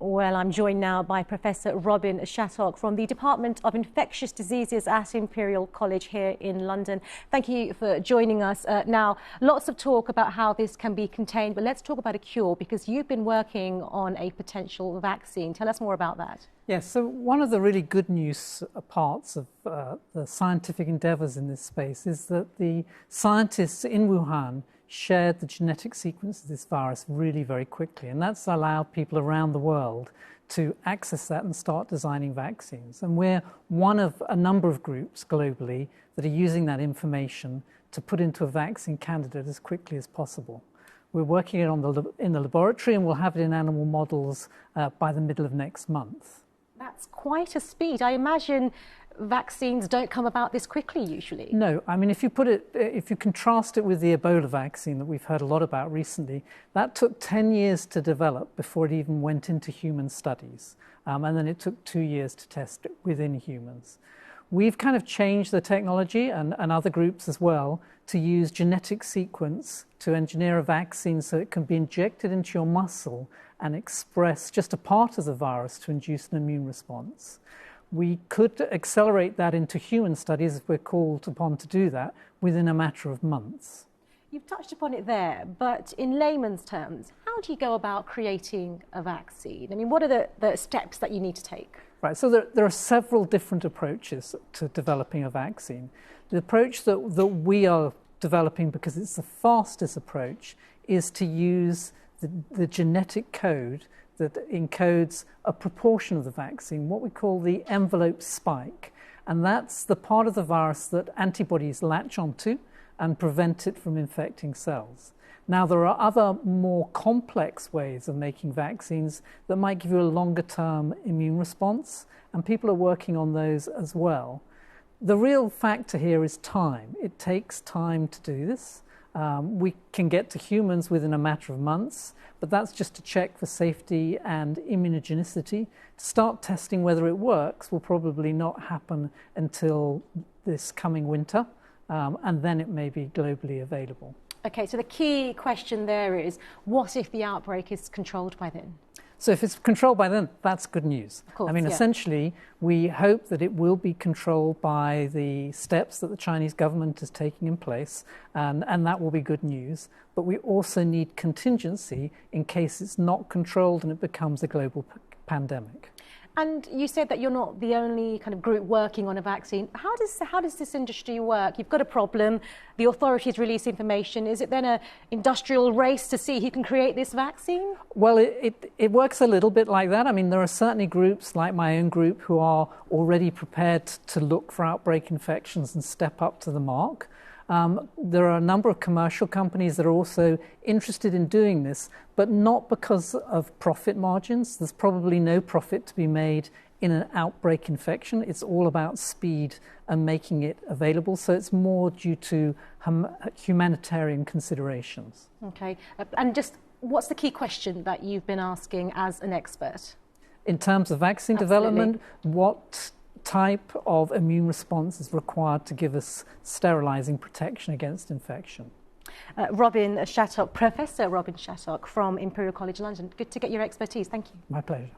Well, I'm joined now by Professor Robin Shattock from the Department of Infectious Diseases at Imperial College here in London. Thank you for joining us. Now, lots of talk about how this can be contained, but let's talk about a cure, because you've been working on a potential vaccine. Tell us more about that. Yes, so one of the really good news parts of the scientific endeavours in this space is that the scientists in Wuhan shared the genetic sequence of this virus really very quickly, and that's allowed people around the world to access that and start designing vaccines. And we're one of a number of groups globally that are using that information to put into a vaccine candidate as quickly as possible. We're working it in the laboratory, and we'll have it in animal models by the middle of next month. That's quite a speed. I imagine vaccines don't come about this quickly usually. No, I mean, if you contrast it with the Ebola vaccine that we've heard a lot about recently, that took 10 years to develop before it even went into human studies. And then it took 2 years to test it within humans. We've kind of changed the technology, and other groups as well, to use genetic sequence to engineer a vaccine so it can be injected into your muscle and express just a part of the virus to induce an immune response. We could accelerate that into human studies if we're called upon to do that within a matter of months. You've touched upon it there, but in layman's terms, how do you go about creating a vaccine? I mean, what are the steps that you need to take? Right, so there are several different approaches to developing a vaccine. The approach that we are developing, because it's the fastest approach, is to use the genetic code that encodes a proportion of the vaccine, what we call the envelope spike. And that's the part of the virus that antibodies latch onto and prevent it from infecting cells. Now, there are other more complex ways of making vaccines that might give you a longer-term immune response, and people are working on those as well. The real factor here is time. It takes time to do this. We can get to humans within a matter of months, but that's just to check for safety and immunogenicity. To start testing whether it works will probably not happen until this coming winter, and then it may be globally available. Okay, so the key question there is, what if the outbreak is controlled by then? So if it's controlled by then, that's good news. Of course, I mean, yeah. Essentially, we hope that it will be controlled by the steps that the Chinese government is taking in place, and that will be good news. But we also need contingency in case it's not controlled and it becomes a global pandemic. And you said that you're not the only kind of group working on a vaccine. How does this industry work? You've got a problem, the authorities release information. Is it then an industrial race to see who can create this vaccine? Well, it works a little bit like that. I mean, there are certainly groups like my own group who are already prepared to look for outbreak infections and step up to the mark. There are a number of commercial companies that are also interested in doing this, but not because of profit margins. There's probably no profit to be made in an outbreak infection. It's all about speed and making it available. So it's more due to humanitarian considerations. Okay. And just what's the key question that you've been asking as an expert? In terms of vaccine development, what type of immune response is required to give us sterilizing protection against infection? Robin Shattock, Professor Robin Shattock from Imperial College London. Good to get your expertise. Thank you. My pleasure.